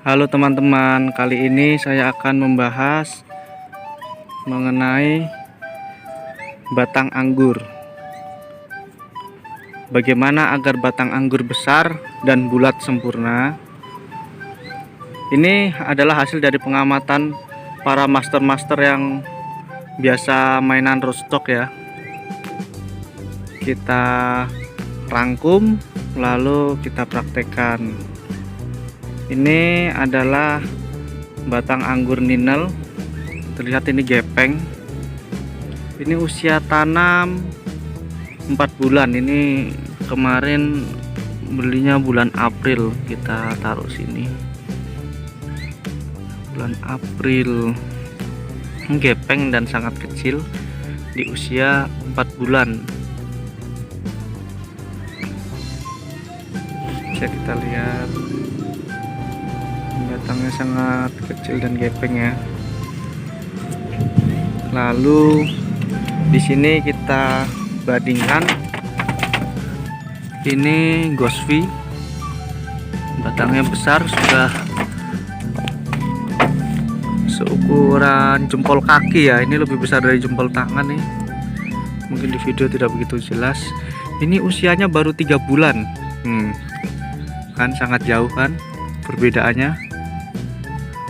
Halo teman-teman, kali ini saya akan membahas mengenai batang anggur. Bagaimana agar batang anggur besar dan bulat sempurna? Ini adalah hasil dari pengamatan para master-master yang biasa mainan rootstock ya. Kita rangkum lalu kita praktekkan. Ini adalah batang anggur ninel, terlihat ini gepeng. Ini usia tanam 4 bulan. Ini kemarin belinya bulan April, kita taruh sini bulan April. Gepeng dan sangat kecil di usia 4 bulan. Bisa kita lihat batangnya sangat kecil dan gepeng ya. Lalu di sini kita bandingkan, ini Gosvi, batangnya besar, sudah seukuran jempol kaki ya. Ini lebih besar dari jempol tangan nih. Mungkin di video tidak begitu jelas. Ini usianya baru 3 bulan. Kan sangat jauh kan perbedaannya.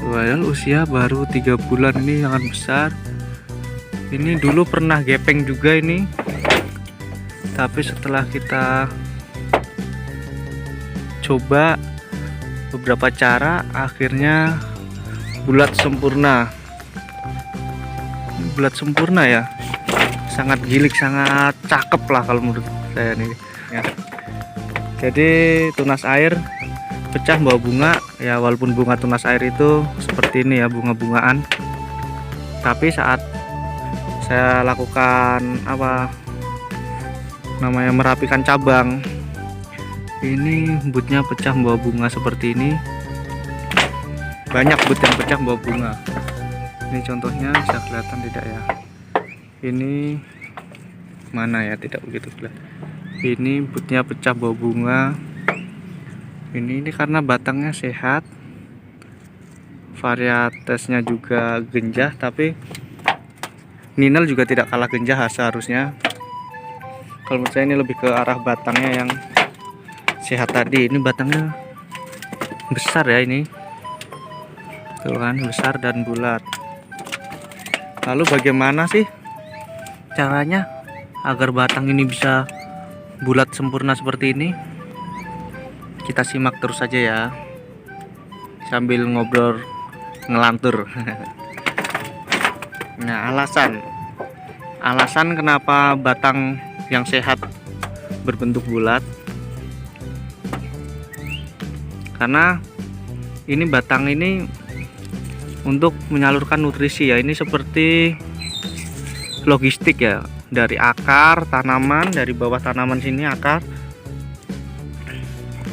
Padahal usia baru 3 bulan, ini sangat besar. Ini dulu pernah gepeng juga ini, tapi setelah kita coba beberapa cara, akhirnya bulat sempurna. Bulat sempurna ya, sangat gilik, sangat cakep lah kalau menurut saya nih ya. Jadi tunas air pecah bawa bunga ya, walaupun bunga tunas air itu seperti ini ya, bunga-bungaan. Tapi saat saya lakukan merapikan cabang, ini butnya pecah bawa bunga seperti ini. Banyak but yang pecah bawa bunga. Ini contohnya, bisa kelihatan tidak ya? Ini mana ya, tidak begitu kelihatan. Ini butnya pecah bawa bunga. Ini karena batangnya sehat, varietesnya juga genjah, tapi ninel juga tidak kalah genjah seharusnya. Kalau menurut saya ini lebih ke arah batangnya yang sehat tadi. Ini batangnya besar ya, ini tuh kan, besar dan bulat. Lalu bagaimana sih caranya agar batang ini bisa bulat sempurna seperti ini? Kita simak terus saja ya, sambil ngobrol ngelantur. Nah, alasan kenapa batang yang sehat berbentuk bulat, karena ini batang ini untuk menyalurkan nutrisi ya. Ini seperti logistik ya, dari akar tanaman, dari bawah tanaman sini akar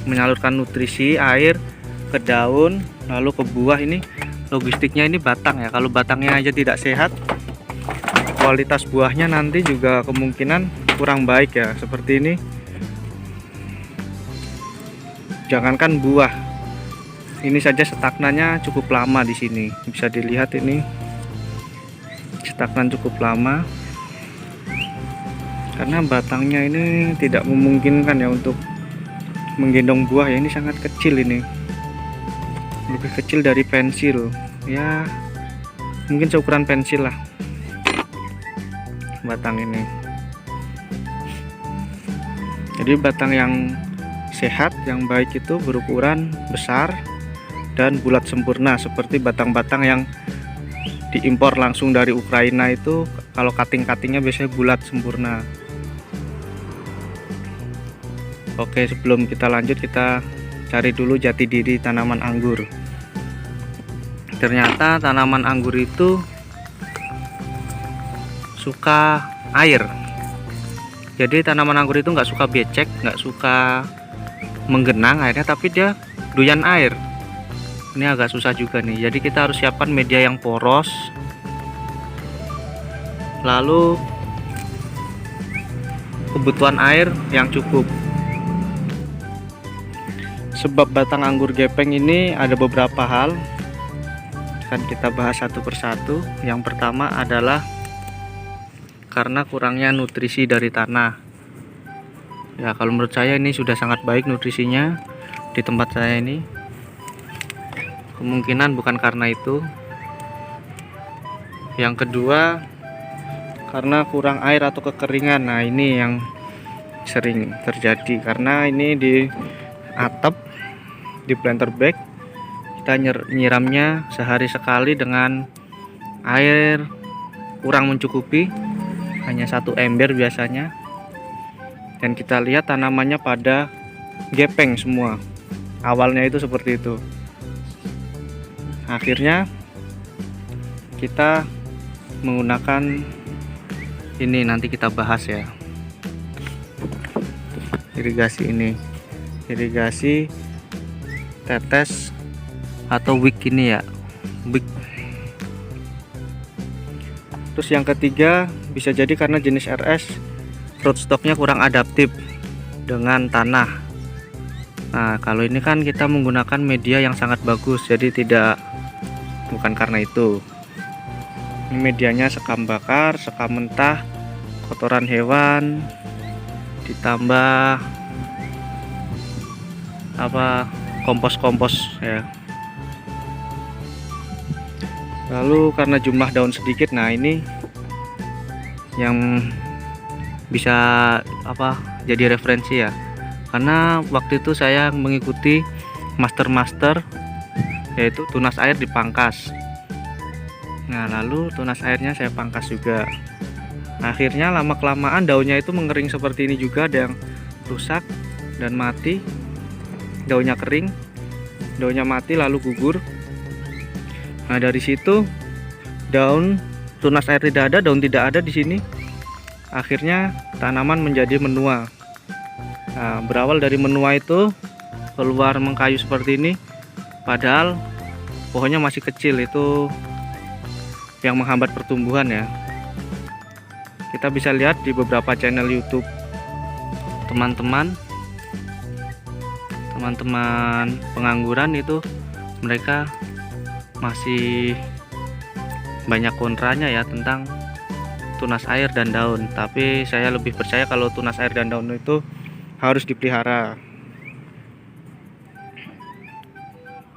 menyalurkan nutrisi air ke daun lalu ke buah. Ini logistiknya ini batang ya. Kalau batangnya aja tidak sehat, kualitas buahnya nanti juga kemungkinan kurang baik ya. Seperti ini, jangankan buah, ini saja stagnannya cukup lama di sini. Bisa dilihat ini stagnan cukup lama karena batangnya ini tidak memungkinkan ya untuk menggendong buah ya. Ini sangat kecil, ini lebih kecil dari pensil ya, mungkin seukuran pensil lah batang ini. Jadi batang yang sehat, yang baik itu berukuran besar dan bulat sempurna, seperti batang-batang yang diimpor langsung dari Ukraina itu. Kalau cutting-cuttingnya biasanya bulat sempurna. Oke, sebelum kita lanjut, kita cari dulu jati diri tanaman anggur. Ternyata tanaman anggur itu suka air. Jadi tanaman anggur itu nggak suka becek, nggak suka menggenang airnya, tapi dia doyan air. Ini agak susah juga nih. Jadi kita harus siapkan media yang poros, lalu kebutuhan air yang cukup. Sebab batang anggur gepeng ini ada beberapa hal, akan kita bahas satu persatu. Yang pertama adalah karena kurangnya nutrisi dari tanah. Ya, kalau menurut saya ini sudah sangat baik nutrisinya di tempat saya ini. Kemungkinan bukan karena itu. Yang kedua, karena kurang air atau kekeringan. Nah, ini yang sering terjadi karena ini di atap, di planter bag kita nyiramnya sehari sekali dengan air kurang mencukupi, hanya 1 ember biasanya. Dan kita lihat tanamannya pada gepeng semua. Awalnya itu seperti itu. Akhirnya kita menggunakan ini, nanti kita bahas ya, irigasi ini, irigasi tetes atau wick ini ya, wick. Terus yang ketiga, bisa jadi karena jenis RS rootstocknya kurang adaptif dengan tanah. Nah, kalau ini kan kita menggunakan media yang sangat bagus, jadi bukan karena itu. Ini medianya sekam bakar, sekam mentah, kotoran hewan, ditambah kompos ya. Lalu karena jumlah daun sedikit, nah ini yang bisa jadi referensi ya. Karena waktu itu saya mengikuti master yaitu tunas air dipangkas. Nah, lalu tunas airnya saya pangkas juga. Akhirnya lama kelamaan daunnya itu mengering seperti ini juga, ada yang rusak dan mati. Daunnya kering, daunnya mati lalu gugur. Nah, dari situ daun tunas air tidak ada, daun tidak ada di sini. Akhirnya tanaman menjadi menua. Nah, berawal dari menua itu keluar mengkayu seperti ini, padahal pohonnya masih kecil. Itu yang menghambat pertumbuhan ya. Kita bisa lihat di beberapa channel YouTube teman-teman pengangguran itu, mereka masih banyak kontranya ya tentang tunas air dan daun. Tapi saya lebih percaya kalau tunas air dan daun itu harus dipelihara.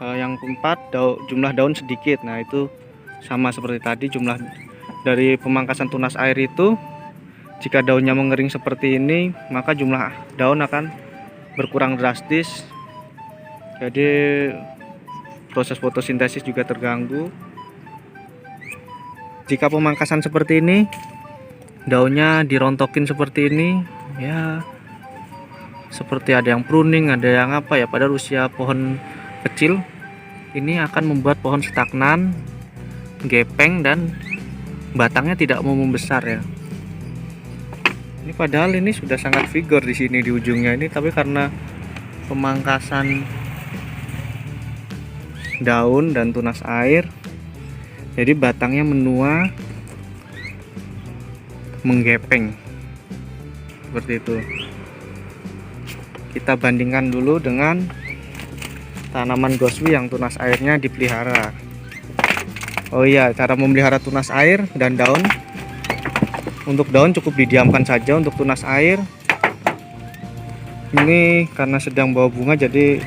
Yang keempat, jumlah daun sedikit. Nah, itu sama seperti tadi, jumlah dari pemangkasan tunas air itu, jika daunnya mengering seperti ini, maka jumlah daun akan berkurang drastis. Jadi proses fotosintesis juga terganggu. Jika pemangkasan seperti ini, daunnya dirontokin seperti ini ya, seperti ada yang pruning, ada yang pada usia pohon kecil, ini akan membuat pohon stagnan, gepeng, dan batangnya tidak mau membesar ya. Ini padahal ini sudah sangat vigor di sini di ujungnya ini, tapi karena pemangkasan daun dan tunas air, jadi batangnya menua, menggepeng seperti itu. Kita bandingkan dulu dengan tanaman goswi yang tunas airnya dipelihara. Oh iya, cara memelihara tunas air dan daun. Untuk daun cukup didiamkan saja. Untuk tunas air, ini karena sedang bawa bunga, jadi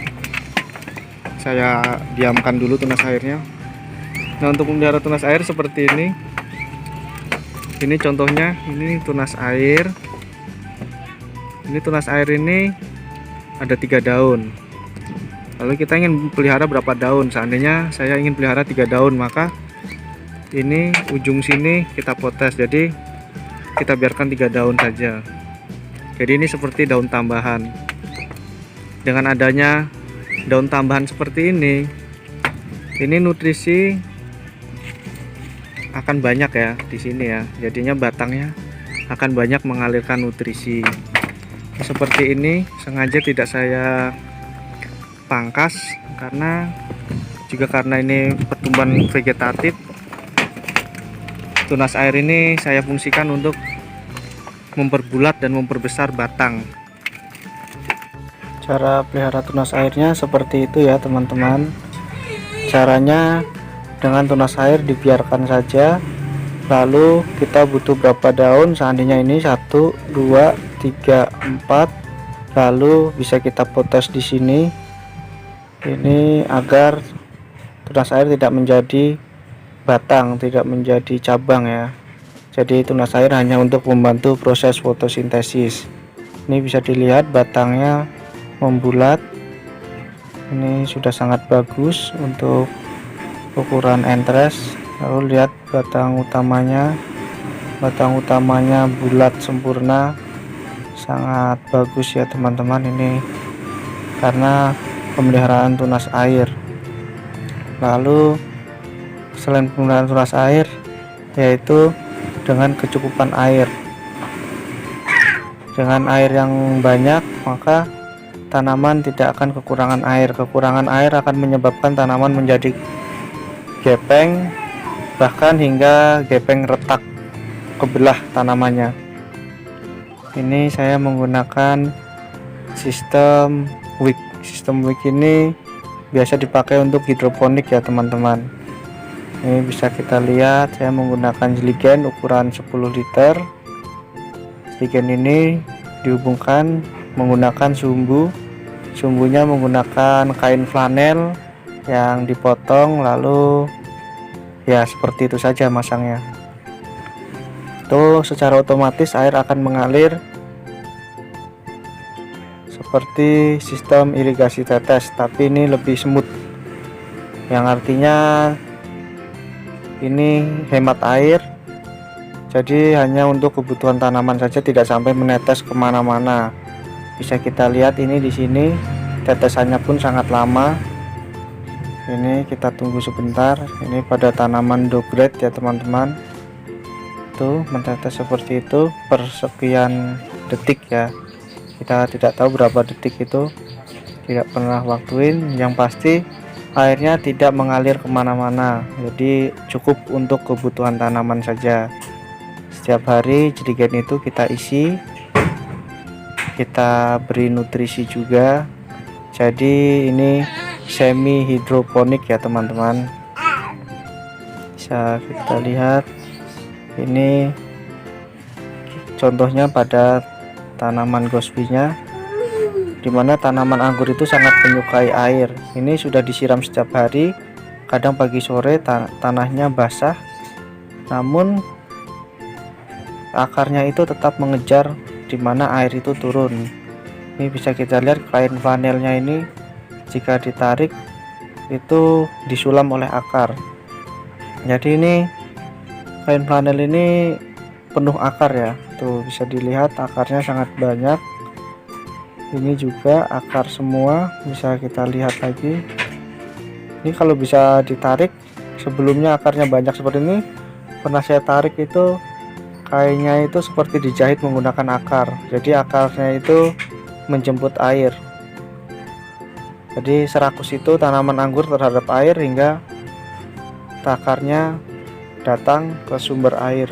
saya diamkan dulu tunas airnya. Nah, untuk memelihara tunas air seperti ini. Ini contohnya, ini tunas air. Ini tunas air ini ada 3 daun. Lalu kita ingin pelihara berapa daun? Seandainya saya ingin pelihara 3 daun, maka ini ujung sini kita potes, jadi kita biarkan 3 daun saja. Jadi ini seperti daun tambahan. Dengan adanya daun tambahan seperti ini nutrisi akan banyak ya di sini ya. Jadinya batangnya akan banyak mengalirkan nutrisi. Seperti ini sengaja tidak saya pangkas karena ini pertumbuhan vegetatif. Tunas air ini saya fungsikan untuk memperbulat dan memperbesar batang. Cara pelihara tunas airnya seperti itu ya teman-teman. Caranya dengan tunas air dibiarkan saja, lalu kita butuh berapa daun, seandainya ini 1 2 3 4, lalu bisa kita potes di sini ini agar tunas air tidak menjadi batang, tidak menjadi cabang ya. Jadi tunas air hanya untuk membantu proses fotosintesis. Ini bisa dilihat batangnya membulat, ini sudah sangat bagus untuk ukuran entres. Lalu lihat batang utamanya bulat sempurna, sangat bagus ya teman-teman. Ini karena pemeliharaan tunas air. Lalu selain pemeliharaan tunas air, yaitu dengan kecukupan air. Dengan air yang banyak, maka tanaman tidak akan kekurangan air. Kekurangan air akan menyebabkan tanaman menjadi gepeng, bahkan hingga gepeng retak, kebelah tanamannya. Ini saya menggunakan sistem wick. Sistem wick ini biasa dipakai untuk hidroponik ya teman-teman. Ini bisa kita lihat saya menggunakan jeligen ukuran 10 liter. Jeligen ini dihubungkan menggunakan sumbunya menggunakan kain flanel yang dipotong, lalu ya seperti itu saja masangnya. Itu secara otomatis air akan mengalir seperti sistem irigasi tetes, tapi ini lebih smooth, yang artinya ini hemat air. Jadi hanya untuk kebutuhan tanaman saja, tidak sampai menetes kemana-mana. Bisa kita lihat ini di sini tetesannya pun sangat lama. Ini kita tunggu sebentar. Ini pada tanaman dograde ya teman-teman, tuh menetes seperti itu per sekian detik ya. Kita tidak tahu berapa detik itu, tidak pernah waktuin. Yang pasti airnya tidak mengalir kemana-mana, jadi cukup untuk kebutuhan tanaman saja. Setiap hari jerigen itu kita isi, kita beri nutrisi juga. Jadi ini semi hidroponik ya teman-teman. Bisa kita lihat ini contohnya pada tanaman gosbinya, dimana tanaman anggur itu sangat menyukai air. Ini sudah disiram setiap hari, kadang pagi sore tanahnya basah, namun akarnya itu tetap mengejar dimana air itu turun. Ini bisa kita lihat kain flanelnya ini, jika ditarik itu disulam oleh akar. Jadi ini kain flanel ini penuh akar ya, tuh bisa dilihat akarnya sangat banyak. Ini juga akar semua, bisa kita lihat lagi. Ini kalau bisa ditarik, sebelumnya akarnya banyak seperti ini, pernah saya tarik itu kainnya itu seperti dijahit menggunakan akar. Jadi akarnya itu menjemput air. Jadi serakus itu tanaman anggur terhadap air hingga akarnya datang ke sumber air.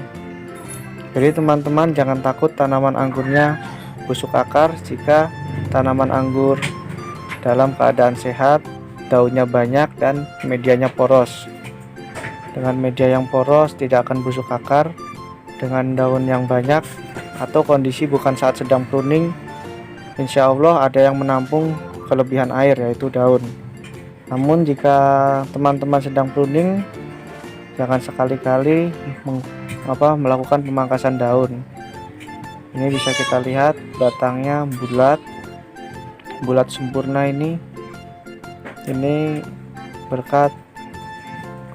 Jadi teman-teman jangan takut tanaman anggurnya busuk akar jika tanaman anggur dalam keadaan sehat, daunnya banyak dan medianya poros. Dengan media yang poros tidak akan busuk akar. Dengan daun yang banyak atau kondisi bukan saat sedang pruning, insya Allah ada yang menampung kelebihan air, yaitu daun. Namun jika teman-teman sedang pruning, jangan sekali-kali melakukan pemangkasan daun. Ini bisa kita lihat batangnya bulat sempurna. Ini berkat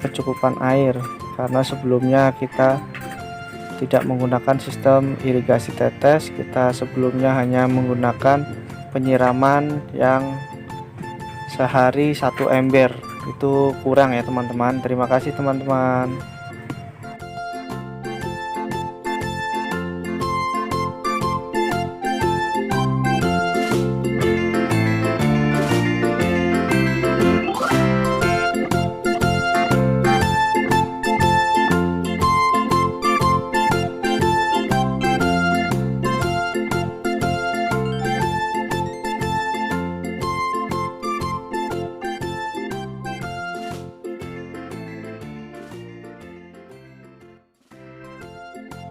kecukupan air, karena sebelumnya kita tidak menggunakan sistem irigasi tetes. Kita sebelumnya hanya menggunakan penyiraman yang sehari 1 ember. Itu kurang ya teman-teman. Terima kasih teman-teman.